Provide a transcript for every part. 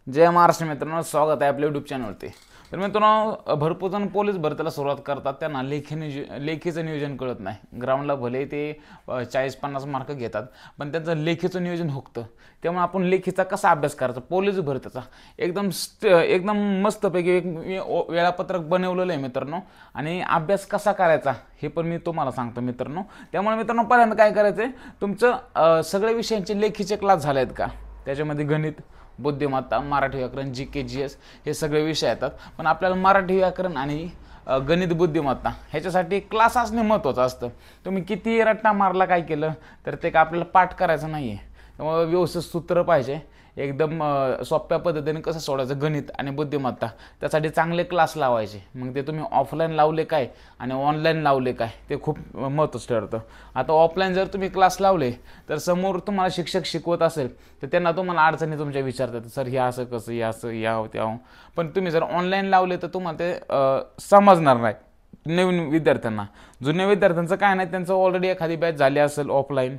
जय महाराष्ट्र मित्रांनो, स्वागत आहे आपल्या यूट्यूब चॅनलवरती। तर मित्रांनो, भरपूर जण पोलीस भरतीला सुरुवात करतात, त्यांना लेखीचं नियोजन कळत नाही। ग्राउंडला भले ते 40-50 मार्क घेतात, पण त्यांचं लेखीचं नियोजन हुकतं। त्यामुळे आपण लेखीचा कसा अभ्यास करायचा, पोलीस भरतीचा एकदम मस्तपैकी एक वेळापत्रक बनवलेलं आहे मित्रांनो। आणि अभ्यास कसा करायचा हे पण मी तुम्हाला सांगतो मित्रांनो। त्यामुळे मित्रांनो, पहिल्यांदा काय करायचं आहे, तुमचं सगळे विषयांचे लेखीचे क्लास झाले आहेत का? त्याच्यामध्ये गणित, बुद्धिमत्ता, मराठी व्याकरण, जीके, जीएस हे सगळे विषय येतात। पण आपल्याला मराठी व्याकरण आणि गणित, बुद्धिमत्ता ह्याच्यासाठी क्लास असणे महत्त्वाचं असतं। तुम्ही किती रट्टा मारला काय केलं तर ते का आपल्याला पाठ करायचं नाही आहे। त्यामुळे व्यवस्थित सूत्र पाहिजे, एकदम सोप्या पद्धतीने कसं सोडायचं गणित आणि बुद्धिमत्ता, त्यासाठी चांगले क्लास लावायचे। मग ते तुम्ही ऑफलाईन लावले काय आणि ऑनलाईन लावले काय ते खूप महत्त्वाचं ठरतं। आता ऑफलाईन जर तुम्ही क्लास लावले तर समोर तुम्हाला शिक्षक शिकवत असेल तर त्यांना तुम्हाला अडचणी तुमच्या विचारतात, सर हे असं कसं, हे असं या त्या। पण तुम्ही जर ऑनलाईन लावले तर तुम्हाला ते समजणार नाही नवीन विद्यार्थ्यांना। जुन्या विद्यार्थ्यांचं काय नाही, त्यांचं ऑलरेडी एखादी बॅच झाली असेल ऑफलाईन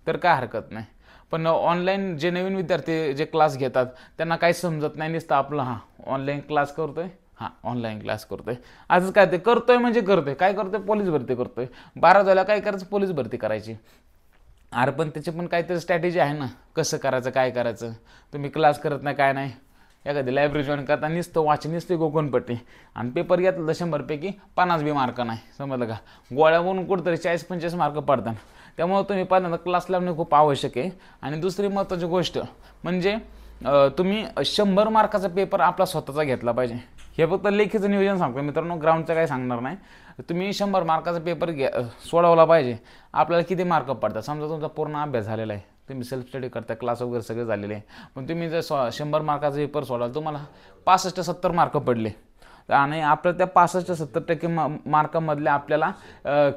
तर काय हरकत नाही। पण ऑनलाईन जे नवीन विद्यार्थी जे क्लास घेतात त्यांना काही समजत नाही, नुसतं आपलं ऑनलाईन क्लास करतोय, ऑनलाईन क्लास करतोय, आजच काय ते करतोय म्हणजे करतोय, काय करतोय, पोलीस भरती करतोय। 12 झाला काय करायचं, पोलीस भरती करायची। अरे पण त्याची पण काहीतरी स्ट्रॅटेजी आहे ना, कसं करायचं काय करायचं। तुम्ही क्लास करत नाही काय नाही, एखादी लायब्ररी जॉईन करता, नुसतं वाचन, नुसते गोकणपट्टी, आणि पेपर घेतलं 100पैकी 50 बी मार्क नाही, समजलं का? गोळ्यावरून कुठंतरी 40-45 मार्क पडतात। त्यामुळे तुम्ही पहिल्यांदा क्लास लावणे खूप आवश्यक आहे। आणि दुसरी महत्त्वाची गोष्ट म्हणजे तुम्ही 100 मार्काचा पेपर आपला स्वतःचा घेतला पाहिजे। हे फक्त लेखीचं नियोजन सांगतो मित्रांनो, ग्राउंडचं काही सांगणार नाही। तुम्ही 100 मार्काचा पेपर सोडवला पाहिजे। आपल्याला किती मार्क पडतात, समजा तुमचा पूर्ण अभ्यास झालेला आहे, तुम्ही सेल्फ स्टडी करता, क्लास वगैरे सगळे झालेले आहे, पण तुम्ही जर 100 मार्काचा पेपर सोडाल, तुम्हाला 65-70 मार्क पडले, आणि आपल्या त्या 65-70% मार्कामधले आपल्याला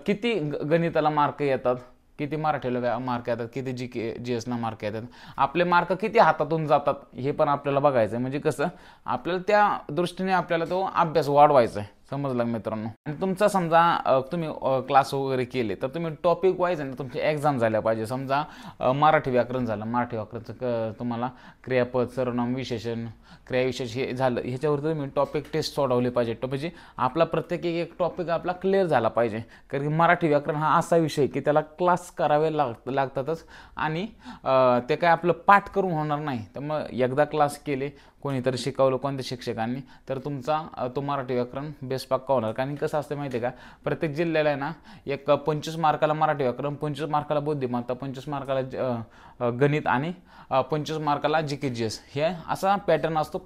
किती गणिताला मार्क येतात, किती मराठीला मार्क येतात, किती जीके जीएसला मार्क येतात, आपले मार्क किती हातातून जातात हे पण आपल्याला बघायचं आहे। म्हणजे कसं आपल्याला त्या दृष्टीने आपल्याला तो अभ्यास वाढवायचा आहे, समजलं मित्रांनो। आणि तुमचा समजा तुम्ही क्लास वगैरे केले तर तुम्ही टॉपिक वाईज आणि तुमची एक्झाम झाल्या पाहिजे। समजा मराठी व्याकरण झालं, मराठी व्याकरणचं तुम्हाला क्रियापद, सर्वनाम, विशेषण, क्रियाविशेष हे झालं, ह्याच्यावर तुम्ही टॉपिक टेस्ट सोडवले पाहिजे। म्हणजे आपला प्रत्येक एक टॉपिक आपला क्लिअर झाला पाहिजे, कारण की मराठी व्याकरण हा असा विषय की त्याला क्लास करावे लागतातच, आणि ते काय आपलं पाठ करून होणार नाही। तर मग एकदा क्लास केले, कोणीतरी शिकवलं कोणत्या शिक्षकांनी, तर तुमचा तो मराठी व्याकरण बेस पक्का होणार। कारण कसं असतं माहिती आहे का, प्रत्येक जिल्ह्याला आहे ना, एक 25 मार्काला मराठी व्याकरण, 25 मार्काला बुद्धिमत्ता, 25 मार्काला गणित आणि 25 मार्काला जीके जीएस, हे असा पॅटर्न असतो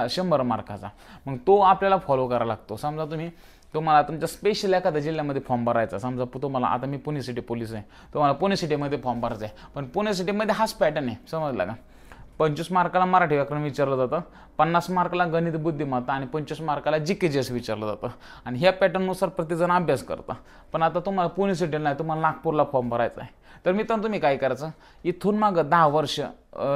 100 मार्काचा। मग तो आपल्याला फॉलो करावा लागतो। समजा तुम्हाला तुमच्या स्पेशल एखाद्या जिल्ह्यामध्ये फॉर्म भरायचा, समजा तुम्हाला, आता मी पुणे सिटी पोलीस आहे, तुम्हाला पुणे सिटीमध्ये फॉर्म भरायचा आहे, पण पुणे सिटीमध्ये हाच पॅटर्न आहे, समजला का? 25 मार्काला मराठी व्याकरण विचारलं जातं, 50 मार्काला गणित, बुद्धिमत्ता आणि 25 मार्काला जीके जीएस विचारलं जातं, आणि ह्या पॅटर्ननुसार प्रत्येकजण अभ्यास करता। पण आता तुम्हाला पुणे सिटीला नाही, तुम्हाला नागपूरला फॉर्म भरायचा आहे, तर मित्रांनो तुम्ही काय करायचं, इथून मागं 10 वर्ष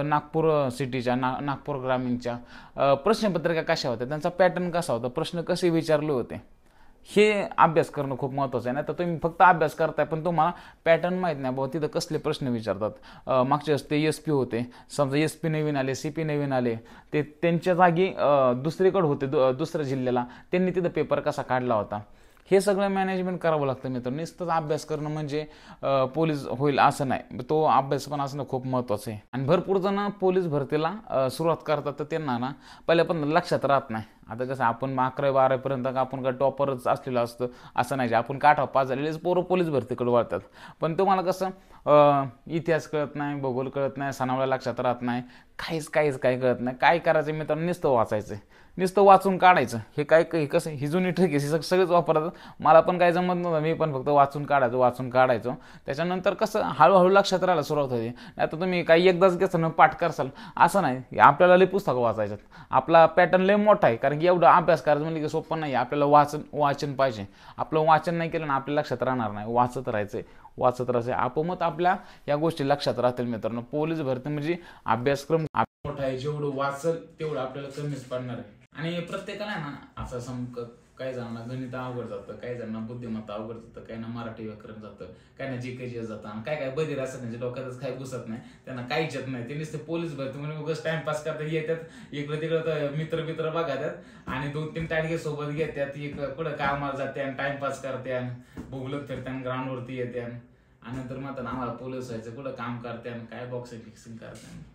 नागपूर सिटीच्या, नागपूर ग्रामीणच्या प्रश्नपत्रिका कशा होत्या, त्यांचा पॅटर्न कसा होता, प्रश्न कसे विचारले होते, हे अभ्यास करणं खूप महत्त्वाचं आहे। नाही तर तुम्ही फक्त अभ्यास करताय पण तुम्हाला पॅटर्न माहीत नाही, बाबा तिथं कसले प्रश्न विचारतात। मागच्या वेळेस ते एसपी होते, समजा एसपी नवीन आले, सीपी नवीन आले, ते त्यांच्या जागी दुसरीकडे होते, दुसऱ्या जिल्ह्याला, त्यांनी तिथं पेपर कसा काढला होता, हे सगळं मॅनेजमेंट करावं लागतं मित्रांनो। नुसतंच अभ्यास करणं म्हणजे पोलीस होईल असं नाही, तो अभ्यास पण असणं खूप महत्त्वाचं आहे। आणि भरपूर जण पोलीस भरतीला सुरुवात करतात तर त्यांना ना पहिल्यापासून लक्षात राहत नाही। आता कसं आपण 11वी-12वीपर्यंत आपण काय टॉपरच असलेलं असतं असं नाही, आपण काठावर पास झालेलेच पोरं पोलीस भरतीकडे वळतात। पण तुम्हाला कसं इतिहास कळत नाही, भूगोल कळत नाही, सणावळ्या लक्षात राहत नाही, काहीच कळत नाही, काय करायचं मित्रांनो, नुसतं वाचायचं, नुसतं वाचून काढायचं। हे काय कसं ही जुनी ट्रिक आहे, सगळेच वापरतात, मला पण काय जमत नव्हतं, मी पण फक्त वाचून काढायचो। त्याच्यानंतर कसं हळूहळू लक्षात राहायला सुरुवात होते। आता तुम्ही काही एकदाच घेतलं पाठ करसाल असं नाही, आपल्याला लई पुस्तकं वाचायचं, आपला पॅटर्न लई मोठा आहे, कारण की एवढं अभ्यास करायचं म्हणजे की सोपं नाही, आपल्याला वाचन पाहिजे। आपलं वाचन नाही केलं ना आपल्या लक्षात राहणार नाही, वाचत राहायचं, आपोआप आपल्या या गोष्टी लक्षात राहतील मित्रांनो। पोलीस भरती म्हणजे अभ्यासक्रम मोठा आहे, जेवढं वाचल तेवढं आपल्याला कमीच पडणार आहे। आणि प्रत्येकाला ना असं काही जणांना गणित अवघड जातं, काही जणांना बुद्धिमत्ता अवघड जातं, काही ना मराठी व्याकरण जातं, काही ना जीके जातं, आणि काय काय बधीर असतात त्यांच्या डोक्यातच काही घुसत नाही, त्यांना काहीच येत नाही. ते नुसते पोलीस भरती म्हणून उगाच टाइमपास करता येतात, इकडं तिकडं मित्र बघतात आणि 2-3 टाळगे सोबत घेतात, एक कुठं कामाला जाते आणि टाइमपास करते, भोगलत फिरते, ग्राउंडवरती येते, आणि नंतर म्हणतात आम्हाला पोलीस व्हायचं, कुठं काम करते आणि काय बॉक्सिंग फिक्सिंग करते.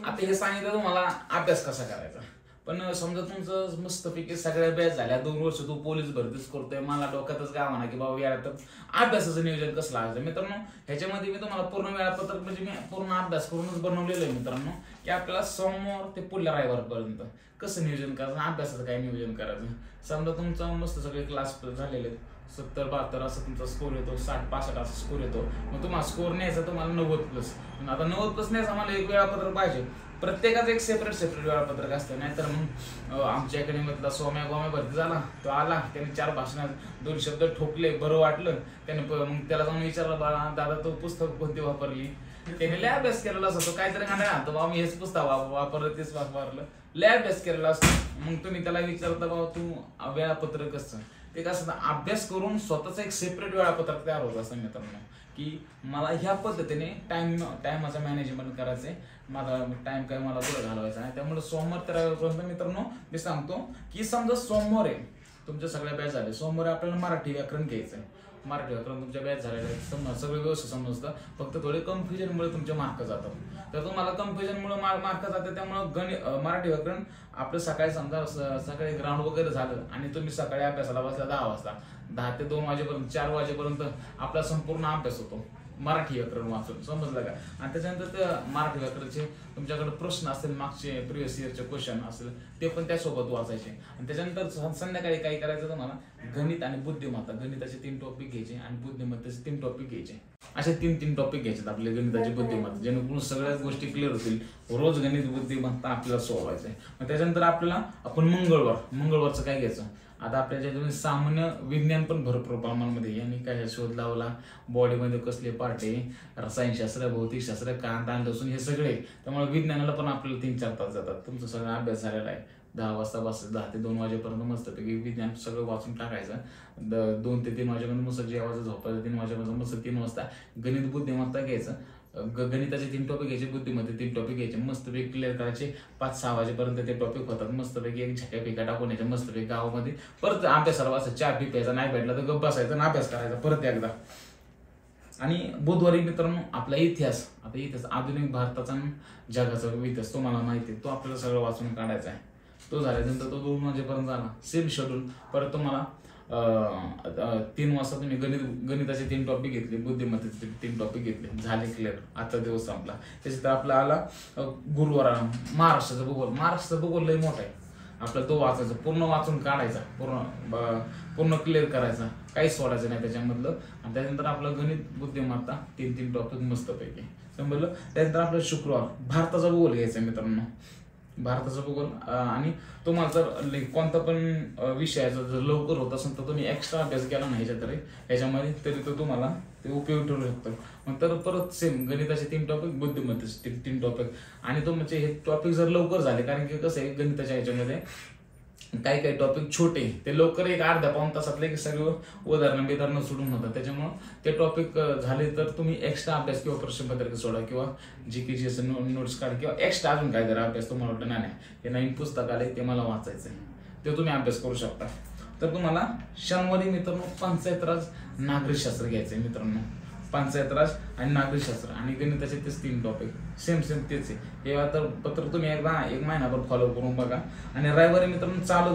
आता हे सांगितलं तुम्हाला अभ्यास कसा करायचा, पण समजा तुमचं मस्तपैकी सगळ्या बॅच झाल्या, 2 वर्ष तू पोलीस भरतीच करतोय, मला डोक्यातच काय म्हणा की बाबा यार तर अभ्यासाचं नियोजन कसं लावायचं. मित्रांनो, ह्याच्यामध्ये मी तुम्हाला पूर्ण वेळापत्रक म्हणजे मी पूर्ण अभ्यास करूनच बनवलेलं आहे मित्रांनो, की आपल्याला सोमवार ते पुढल्या रविवारपर्यंत कसं नियोजन करायचं, अभ्यासाचं काय नियोजन करायचं. समजा तुमचं मस्त सगळे क्लास झालेले 70-72 असं तुमचा स्कोर येतो, 60-65 असा स्कोर येतो, मग तुम्हाला स्कोर न्यायचा तुम्हाला 90+. आता 90+ न्यायचं आम्हाला एक वेळापत्रक पाहिजे, प्रत्येकाचं एक सेपरेट वेळापत्रक असतं. नाहीतर मग आमच्या अकॅडमीमधला सोम्या भरती झाला, तो आला, त्याने 4 भाषणात 2 शब्द ठोकले, बरं वाटलं, त्याने मग त्याला जाऊन विचारलं, बाळा दादा तो पुस्तक कोणती वापरली, त्याने लय अभ्यास केलेला असतो, काहीतरी म्हणा बाबा मी हेच पुस्तक वापरलं, तेच वापरलं, लय अभ्यास केलेला असतो. मग तुम्ही त्याला विचारता बाबा तू वेळापत्रक कसं, ते कसं अभ्यास करून स्वतःच एक सेपरेट वेळापत्रक तयार होत असं मित्रांनो, की मला ह्या पद्धतीने टाइमाचं मॅनेजमेंट करायचंय, माझा टाइम काय मला पुढे घालवायचा आहे. त्यामुळे सोमवार ते रविवारपर्यंत मित्रांनो मी सांगतो की समजा सोमवार आहे तुमच्या सगळ्या बॅच झाले, सोमवारी आपल्याला मराठी व्याकरण घ्यायचंय, मराठी व्याकरण तुमच्या बॅच झालेलं आहे, सगळं व्यवस्थित समजतं, फक्त थोडे कन्फ्युजनमुळे तुमचे मार्क जातात. तर तुम्हाला कन्फ्युजनमुळे मार्क जातात, त्यामुळे मराठी व्याकरण आपलं सकाळी समजा सकाळी ग्राउंड वगैरे झालं आणि तुम्ही सकाळी अभ्यासाला बसला 10 वाजता, 10 ते 2 वाजेपर्यंत 4 वाजेपर्यंत आपला संपूर्ण अभ्यास होतो मराठी व्याकरण वाचून, समजलं का. आणि त्याच्यानंतर त्या मराठी व्याकरणचे तुमच्याकडे प्रश्न असतील, मागचे प्रिव्हियस इयरचे क्वेश्चन असेल ते पण त्यासोबत वाचायचे. आणि त्याच्यानंतर संध्याकाळी काय करायचं तुम्हाला, गणित आणि बुद्धिमत्ता, गणिताचे 3 टॉपिक घ्यायचे आणि बुद्धिमत्तेचे 3 टॉपिक घ्यायचे, असे 3 टॉपिक घ्यायचे आपले गणिताची बुद्धिमत्ता, जेणेकरून सगळ्याच गोष्टी क्लिअर होतील. रोज गणित बुद्धिमत्ता आपल्याला सोडवायचं आहे. मग त्याच्यानंतर आपल्याला आपण मंगळवारचं काय घ्यायचं, आता आपल्या ज्याच्यामध्ये सामान्य विज्ञान पण भरपूर प्रमाणामध्ये, यांनी काय शोध लावला, बॉडीमध्ये कसले पार्ट आहे, रसायनशास्त्र, भौतिकशास्त्र, कांदा लसूण हे सगळे, त्यामुळे विज्ञानाला पण आपल्याला 3-4 तास जातात. तुमचा सगळा अभ्यास झालेला आहे, 10 वाजता 10 ते 2 वाजेपर्यंत मस्तपैकी विज्ञान सगळं वाचून टाकायचं, 2 ते 3 वाजेपर्यंत मस्त जेवायचं, झोपायचं, 3 वाजेपर्यंत मस्त 3 वाजता गणित बुद्धिमत्ता घ्यायचं, गणिताचे 3 टॉपिक घ्यायचे, बुद्धिमत्ते 3 टॉपिक घ्यायचे, मस्तपैकी क्लिअर करायचे. 5-6 वाजेपर्यंत ते टॉपिक होतात, मस्तपैकी एक झटक्या पिका टाकून यायच्या, मस्तपैकी गावामध्ये परत अभ्यासाला बसायचं, चहा पी प्यायचा, नाही भेटला तर गप्प बसायचं आणि अभ्यास करायचा परत एकदा. आणि बुधवारी मित्रांनो आपला इतिहास, आता इतिहास आधुनिक भारताचा जगाचा इतिहास तुम्हाला माहिती आहे, तो आपल्याला सगळं वाचून काढायचा आहे. तो झाल्यानंतर तो 2 वाजेपर्यंत झाला, सेम शेड्यूल. परत तुम्हाला 3 वाजता तुम्ही गणिताचे 3 टॉपिक घेतले, बुद्धिमत्तेचे 3 टॉपिक घेतले, झाले क्लिअर, आजचा दिवस संपला. त्याच्यात आपला आला गुरुवार महाराष्ट्राचा भूगोल लय मोठा आहे, आपल्याला तो वाचायचा, पूर्ण वाचून काढायचा, पूर्ण क्लिअर करायचा, काहीच सोडायचं नाही त्याच्यामधलं. आणि त्यानंतर आपलं गणित बुद्धिमत्ता 3 टॉपिक मस्तपैकी समजलं. त्यानंतर आपलं शुक्रवार भारताचा भूगोल घ्यायचा मित्रांनो, भारताचा भूगोल. आणि तुम्हाला जर कोणता पण विषयाचा जर लवकर होत असेल तर तुम्ही एक्स्ट्रा अभ्यास केला नाही ह्याच्यामध्ये तरी तो तुम्हाला ते उपयोग ठरू शकतो. मग तर परत सेम गणिताचे 3 टॉपिक, बुद्धिमत्तेचे 3 टॉपिक. आणि तुमचे हे टॉपिक जर लवकर झाले, कारण की कसं आहे गणिताच्या ह्याच्यामध्ये काही टॉपिक छोटे ते लवकर एक अर्ध्या पाऊण तासातले सगळं उदाहरणं सोडून होतात, त्याच्यामुळं ते टॉपिक झाले तर तुम्ही एक्स्ट्रा अभ्यास किंवा प्रश्नपत्रिका सोडा किंवा जीकेची नोट्स काढा किंवा एक्स्ट्रा अजून काय जरा अभ्यास तुम्हाला वाटतं नाही हे नवीन पुस्तक आले ते मला वाचायचं आहे, ते तुम्ही अभ्यास करू शकता. तर तुम्हाला शनिवारी मित्रांनो पंचायत राज नागरिकशास्त्र घ्यायचंय मित्रांनो, पंचायत राज आणि नागरिकशास्त्र आणि गणिताचे तेच 3 टॉपिक सेम तेच आहे. हे आता पत्र तुम्ही एकदा 1 महिनाभर फॉलो करून बघा. आणि रविवारी मित्रांनो चालू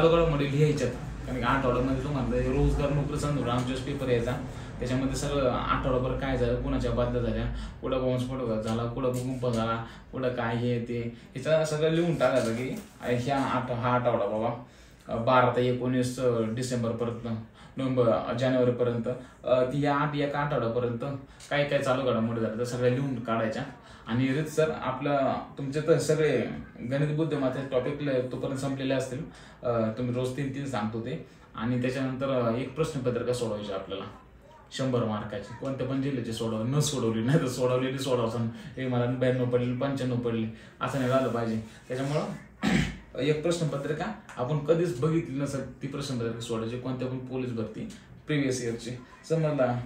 घडामोडी लिहायच्यात, कारण की आठवड्यामध्ये तुम्हाला रोजगार नोकरी संदर्भात आमच्या पेपर यायचा, त्याच्यामध्ये सगळं आठवडाभर काय झालं, कुणाच्या बाध्या झाल्या, कुठं बॉम्बस्फोट झाला, कुठं भूकंप झाला, कुठं काय हे ते ह्याचं सगळं लिहून टाकायचं की हा आठवडा बाबा 12 ते 19 डिसेंबरपर्यंत, जानेवारीपर्यंत, या 8 आठवड्यापर्यंत काय काय चालू घडामोडी झाल्या तर सगळ्या लिहून काढायच्या. आणि सर आपलं तुमचे तर सगळे गणित बुद्धिमत्तेचे टॉपिक तोपर्यंत संपलेले असतील, तुम्ही रोज 3 सांगतो ते. आणि त्याच्यानंतर एक प्रश्नपत्रिका सोडवायची आपल्याला, 100 मार्काची, कोणत्या पण जिल्ह्याची न सोडवली, नाही तर सोडवलेली सोडवसान हे मला 92 पडले 95 पडले असं नाही झालं पाहिजे. त्याच्यामुळं एक प्रश्नपत्रिका आपण कधीच बघितली नसेल ती प्रश्नपत्रिका सोडायची, कोणत्या पण पोलीस भरती प्रिव्हियस इयरची, समजला.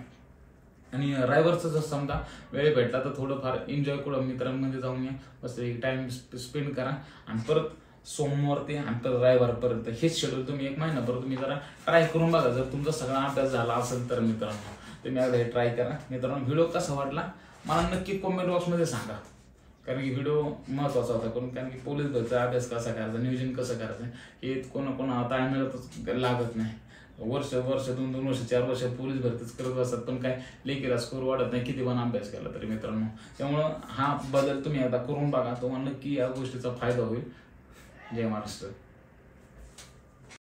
आणि रविवारचं जर समजा वेळ भेटला तर थोडंफार एन्जॉय करून मित्रांमध्ये जाऊन या, बस एक टाइम स्पेंड करा. आणि परत सोमवार ते आणि परत रविवारपर्यंत हेच शेड्यूल तुम्ही 1 महिनाभर तुम्ही जरा ट्राय करून बघा. जर तुमचा सगळा अभ्यास झाला असेल तर मित्रांनो तुम्ही एकदा हे ट्राय करा. मित्रांनो व्हिडिओ कसा वाटला मला नक्की कॉमेंट बॉक्समध्ये सांगा, कारण की व्हिडिओ महत्त्वाचा होता. कारण की पोलीस भरतीचा अभ्यास कसा करायचा, नियोजन कसं करायचं हे कोणा ताळमेळच लागत नाही. वर्ष 2 वर्ष 4 वर्ष पोलीस भरतीच करत असतात, पण काय लेखीला स्कोर वाढत नाही किती पण अभ्यास केला तरी मित्रांनो. त्यामुळं हा बदल तुम्ही एकदा करून बघा, तुम्हाला नक्की या गोष्टीचा फायदा होईल. जय महाराष्ट्र.